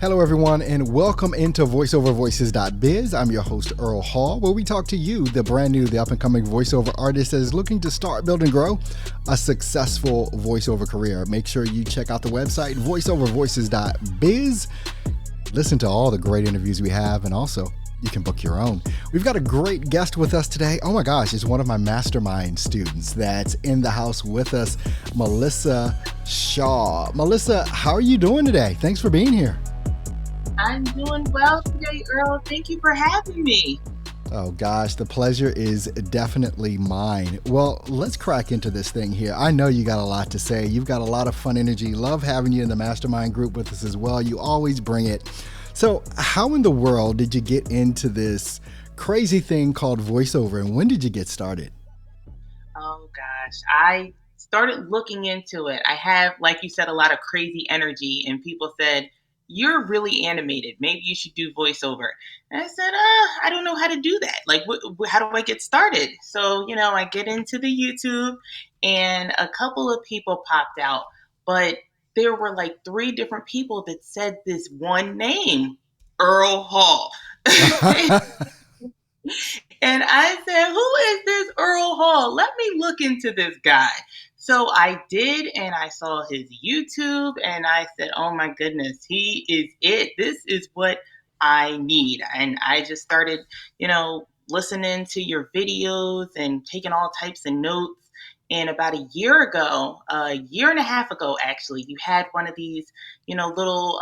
Hello, everyone, and welcome into VoiceOverVoices.biz. I'm your host, Earl Hall, where we talk to you, the brand new, the up-and-coming voiceover artist that is looking to start, build, and grow a successful voiceover career. Make sure you check out the website, VoiceOverVoices.biz. Listen to all the great interviews we have, and also you can book your own. We've got a great guest with us today. Oh my gosh, it's one of my mastermind students that's in the house with us, Melissa Shaw. Melissa, how are you doing today? Thanks for being here. I'm doing well today, Earl. Thank you for having me. Oh gosh, the pleasure is definitely mine. Well, let's crack into this thing here. I know you got a lot to say. You've got a lot of fun energy. Love having you in the mastermind group with us as well. You always bring it. So, how in the world did you get into this crazy thing called voiceover, and when did you get started? Oh gosh, I started looking into it. I have, like you said, a lot of crazy energy, and people said, "You're really animated. Maybe you should do voiceover." And I said, I don't know how to do that. Like, how do I get started?" So, I get into the YouTube, and a couple of people popped out, but there were like three different people that said this one name, Earl Hall. And I said, "Who is this Earl Hall? Let me look into this guy." So I did, and I saw his YouTube, and I said, "Oh my goodness, he is it. This is what I need." And I just started, listening to your videos and taking all types of notes. And about a year ago, a year and a half ago, actually, you had one of these, little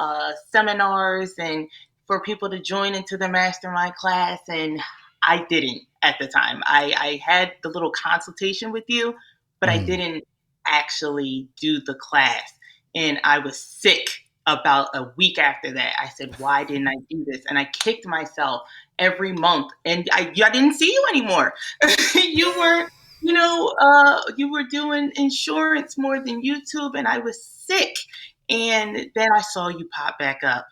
seminars and for people to join into the mastermind class. And I didn't at the time. I had the little consultation with you, but I Mm. didn't actually do the class. And I was sick about a week after that. I said, "Why didn't I do this?" And I kicked myself every month. And I didn't see you anymore. You were, you were doing insurance more than YouTube, and I was sick. And then I saw you pop back up,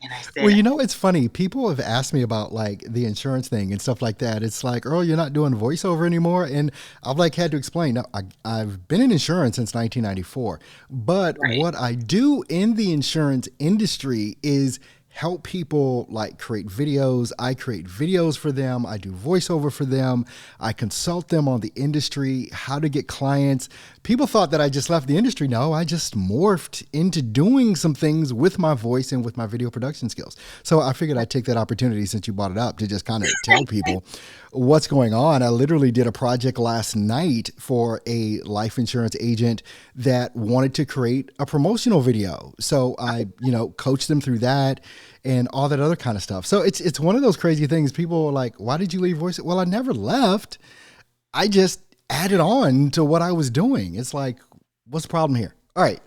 and I Well, said, it's funny. People have asked me about like the insurance thing and stuff like that. It's like, Earl, you're not doing voiceover anymore, and I've like had to explain. No, I've been in insurance since 1994, but "Right." what I do in the insurance industry is help people like create videos. I create videos for them. I do voiceover for them. I consult them on the industry, how to get clients. People thought that I just left the industry. No, I just morphed into doing some things with my voice and with my video production skills. So I figured I'd take that opportunity since you brought it up to just kind of tell people what's going on. I literally did a project last night for a life insurance agent that wanted to create a promotional video. So I, coached them through that and all that other kind of stuff. So it's one of those crazy things. People are like, "Why did you leave voice?" Well, I never left. I just added on to what I was doing. It's like, what's the problem here? All right.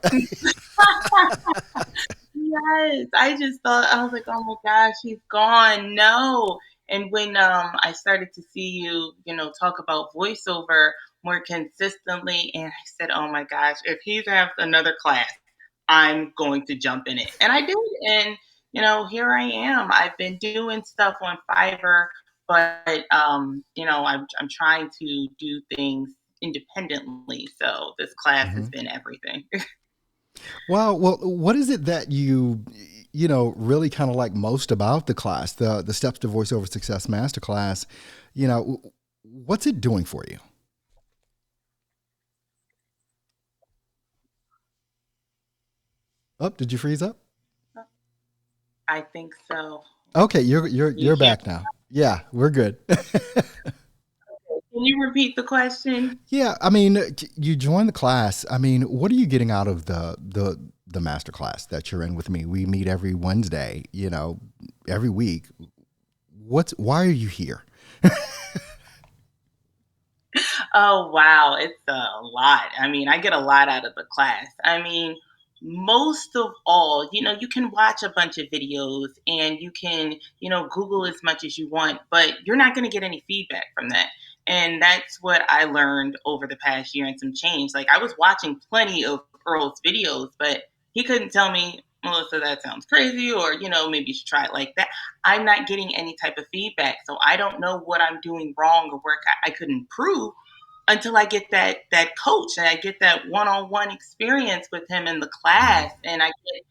Yes, I just thought I was like, "Oh my gosh, he's gone." No. And when I started to see you, talk about voiceover more consistently, and I said, "Oh my gosh, if he has another class, I'm going to jump in it." And I did. And here I am. I've been doing stuff on Fiverr, but I'm trying to do things independently. So this class has Mhm. been everything. Well, what is it that really kind of like most about the class, the Steps to Voiceover Success Masterclass? What's it doing for you? Oh, did you freeze up? I think so. Okay, you're You you're hear? back now. Yeah, we're good. Can you repeat the question? Yeah, I mean, you join the class. I mean, what are you getting out of the master class that you're in with me? We meet every Wednesday, every week. Why are you here? Oh wow, it's a lot. I mean, I get a lot out of the class. I mean, most of all, you can watch a bunch of videos and you can, Google as much as you want, but you're not going to get any feedback from that. And that's what I learned over the past year and some change. Like I was watching plenty of Earl's videos, but he couldn't tell me, "Melissa, that sounds crazy," or, "maybe you should try it like that." I'm not getting any type of feedback. So I don't know what I'm doing wrong or where I could improve until I get that coach and I get that one-on-one experience with him in the class, and I get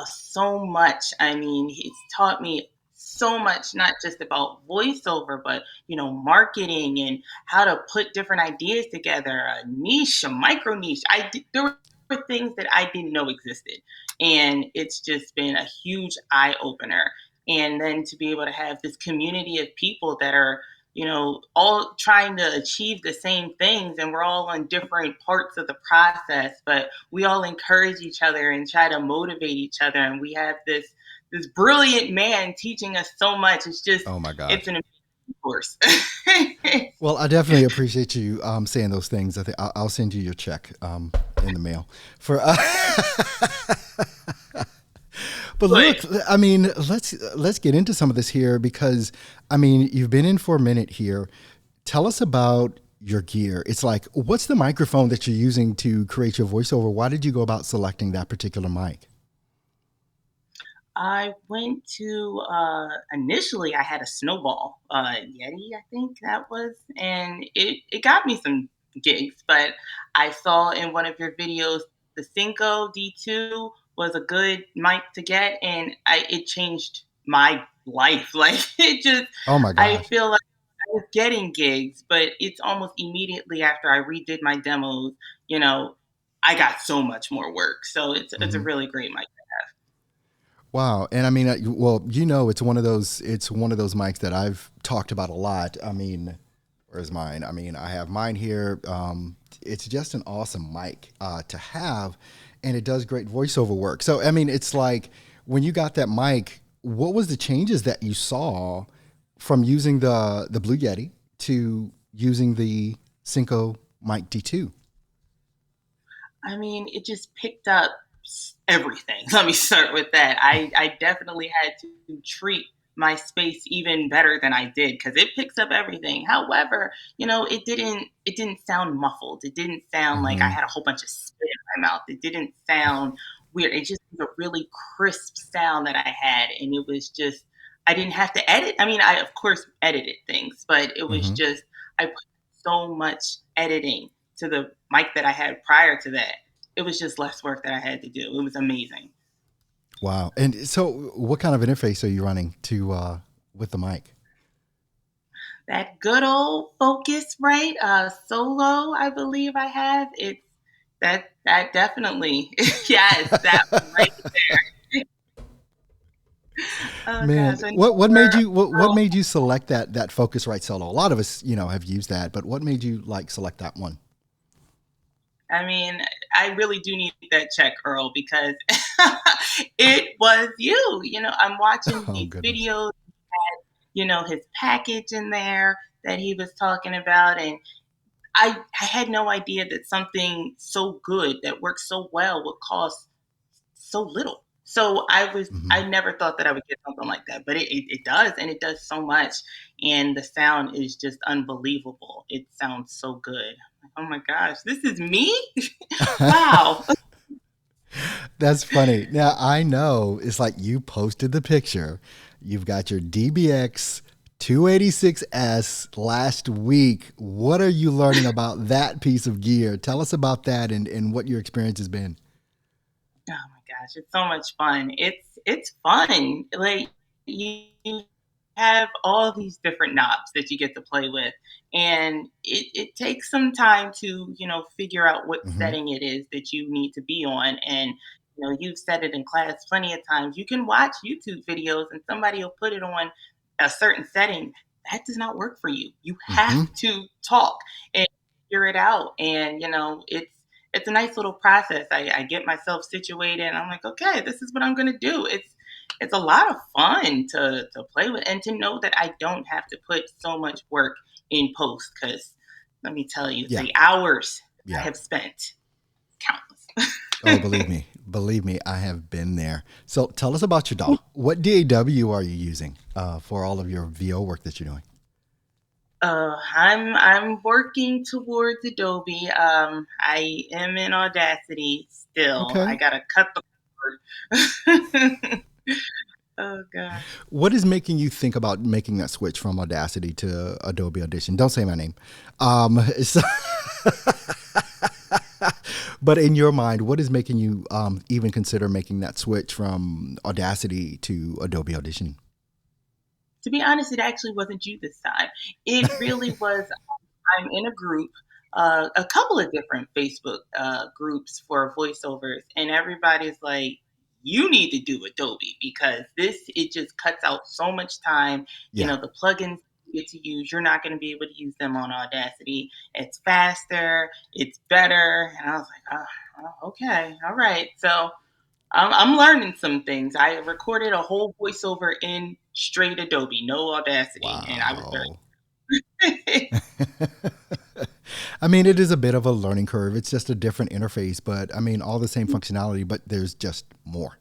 So much. I mean, he's taught me so much, not just about voiceover, but marketing and how to put different ideas together, a niche, a micro niche. There were things that I didn't know existed, and it's just been a huge eye opener. And then to be able to have this community of people that are all trying to achieve the same things, and we're all on different parts of the process, but we all encourage each other and try to motivate each other. And we have this brilliant man teaching us so much. Oh my It's gosh. an amazing course. Well, I definitely appreciate you saying those things. I think I'll send you your check in the mail for. But look, But I mean, let's get into some of this here because I mean, you've been in for a minute here. Tell us about your gear. It's like, what's the microphone that you're using to create your voiceover? Why did you go about selecting that particular mic? I went to initially I had a snowball Yeti, I think that was, and it got me some gigs. But I saw in one of your videos the Cinco D2 was a good mic to get, and it changed my life. Like it just, Oh my I gosh. feel like I was getting gigs, but it's almost immediately after I redid my demos. You know, I got so much more work. So it's a Hmm. really great mic. Wow. And I mean, well, it's one of those mics that I've talked about a lot. I mean, where's mine? I mean, I have mine here. It's just an awesome mic to have, and it does great voiceover work. So, I mean, it's like when you got that mic, what was the changes that you saw from using the Blue Yeti to using the Cinco Mic D2? I mean, it just picked up everything. Let me start with that. I definitely had to treat my space even better than I did because it picks up everything. However, it didn't sound muffled. It didn't sound like I Hmm. had a whole bunch of spit in my mouth. It didn't sound weird. It just was a really crisp sound that I had, and it was just I didn't have to edit. I mean, I of course edited things, but it was Hmm. just I put so much editing to the mic that I had prior to that. It was just less work that I had to do. It was amazing. Wow. And so, what kind of interface are you running to with the mic? That good old Focus, right? Solo, I believe I have. It's that definitely, yes, that one right there. Oh Man, gosh, I what made never. you what made you select that Focusrite solo? A lot of us, have used that, but what made you like select that one? I mean, I really do need that check, Earl, because it was you. I'm watching Oh these goodness. videos, his package in there that he was talking about, and I had no idea that something so good that works so well would cost so little. So Hmm. I never thought that I would get something like that, but it does, and it does so much, and the sound is just unbelievable. It sounds so good. Oh my gosh, this is me. Wow. That's funny. Now I know it's like you posted the picture. You've got your DBX 286S last week. What are you learning about that piece of gear? Tell us about that and what your experience has been. Oh my gosh, it's so much fun. It's fun. Like you have all these different knobs that you get to play with, and it takes some time to figure out what Hmm. setting it is that you need to be on. And you've said it in class plenty of times. You can watch YouTube videos, and somebody will put it on a certain setting that does not work for you. You have Hmm. to talk and figure it out, and it's a nice little process. I get myself situated and I'm like, okay, this is what I'm gonna do. It's a lot of fun to play with and to know that I don't have to put so much work in post because let me tell you, Yeah. the hours I Yeah. have spent countless. Oh, believe me, I have been there. So tell us about your DAW. What DAW are you using for all of your VO work that you're doing? I'm working towards Adobe. I am in Audacity still. I Okay. gotta cut the cord. Oh gosh. What is making you think about making that switch from Audacity to Adobe Audition? Don't say my name. So, But in your mind, what is making you even consider making that switch from Audacity to Adobe Audition? To be honest, it actually wasn't you this time. It really was. I'm in a group, a couple of different Facebook groups for voiceovers, and everybody's like, "You need to do Adobe because it just cuts out so much time. You Yeah. know, the plugins you get to use, you're not going to be able to use them on Audacity. It's faster, it's better." And I was like, "Okay, all right." So I'm learning some things. I recorded a whole voiceover in straight Adobe, no Audacity, and I was Wow. very I mean, it is a bit of a learning curve. It's just a different interface, but I mean, all the same functionality, but there's just more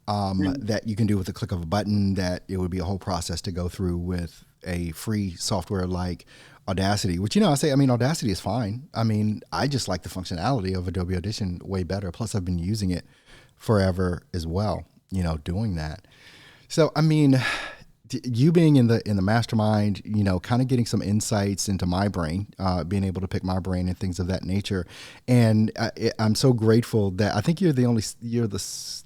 that you can do with the click of a button that it would be a whole process to go through with a free software like Audacity, which, I mean, Audacity is fine. I mean, I just like the functionality of Adobe Audition way better. Plus, I've been using it forever as well, doing that. So, I mean, you being in the mastermind, kind of getting some insights into my brain, being able to pick my brain and things of that nature, and I'm so grateful that I think you're the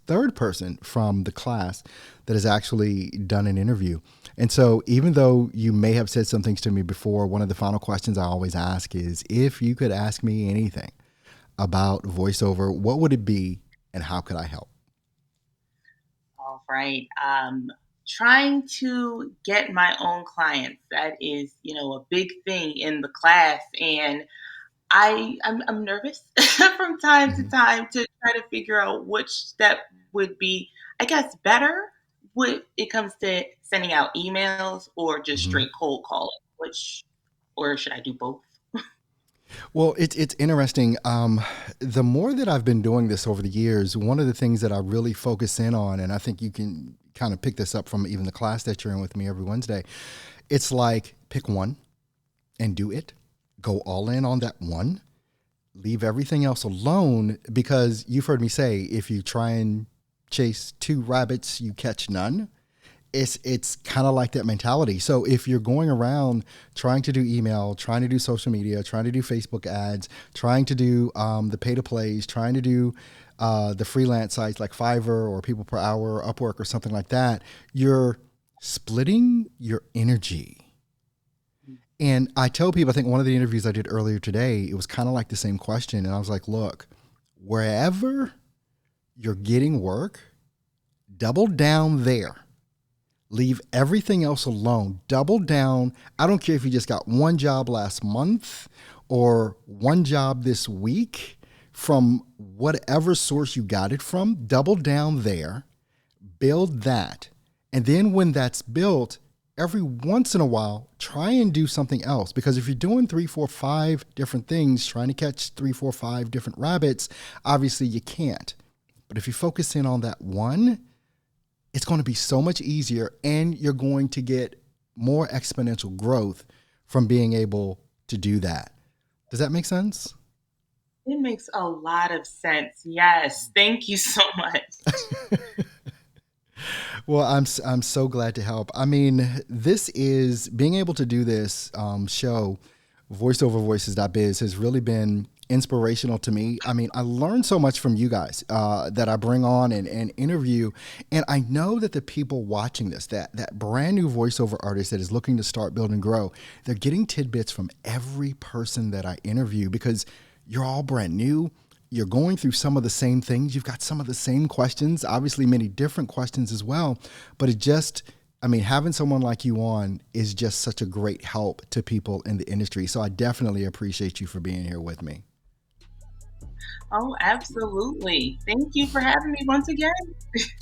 third person from the class that has actually done an interview. And so, even though you may have said some things to me before, one of the final questions I always ask is, if you could ask me anything about voiceover, what would it be, and how could I help? all right. Trying to get my own clients, that is, a big thing in the class. And I'm nervous from time to Mhm. time to try to figure out which step would be, I guess, better when it comes to sending out emails or just Mhm. straight cold calling, or should I do both? Well, it's interesting. The more that I've been doing this over the years, one of the things that I really focus in on, and I think you can kind of pick this up from even the class that you're in with me every Wednesday, it's like pick one and do it. Go all in on that one. Leave everything else alone, because you've heard me say, if you try and chase two rabbits, you catch none. It's kind of like that mentality. So if you're going around trying to do email, trying to do social media, trying to do Facebook ads, trying to do the pay to plays, trying to do the freelance sites like Fiverr or People Per Hour or Upwork or something like that, you're splitting your energy. And I tell people, I think one of the interviews I did earlier today, it was kind of like the same question. And I was like, look, wherever you're getting work, double down there. Leave everything else alone. Double down. I don't care if you just got one job last month or one job this week, from whatever source you got it from. Double down there, build that. And then when that's built, every once in a while, try and do something else. Because if you're doing 3, 4, 5 different things, trying to catch 3, 4, 5 different rabbits, obviously you can't. But if you focus in on that one, it's going to be so much easier, and you're going to get more exponential growth from being able to do that. Does that make sense? It makes a lot of sense. Yes. Thank you so much. Well, I'm so glad to help. I mean, this is being able to do this show, voiceovervoices.biz, has really been inspirational to me. I mean, I learned so much from you guys that I bring on and interview. And I know that the people watching this, that brand new voiceover artist that is looking to start, build, and grow, they're getting tidbits from every person that I interview, because you're all brand new. You're going through some of the same things. You've got some of the same questions, obviously many different questions as well. But having someone like you on is just such a great help to people in the industry. So I definitely appreciate you for being here with me. Oh, absolutely. Thank you for having me once again.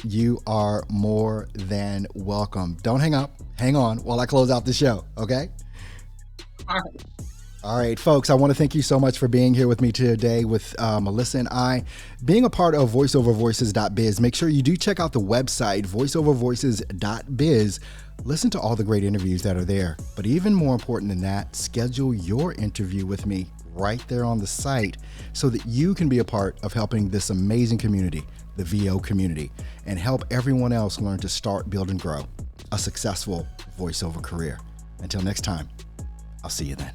You are more than welcome. Don't hang up. Hang on while I close out the show, okay? All right. All right, folks, I want to thank you so much for being here with me today with Melissa and I. Being a part of voiceovervoices.biz, make sure you do check out the website, voiceovervoices.biz. Listen to all the great interviews that are there. But even more important than that, schedule your interview with me right there on the site so that you can be a part of helping this amazing community, the VO community, and help everyone else learn to start, build, and grow a successful voiceover career. Until next time, I'll see you then.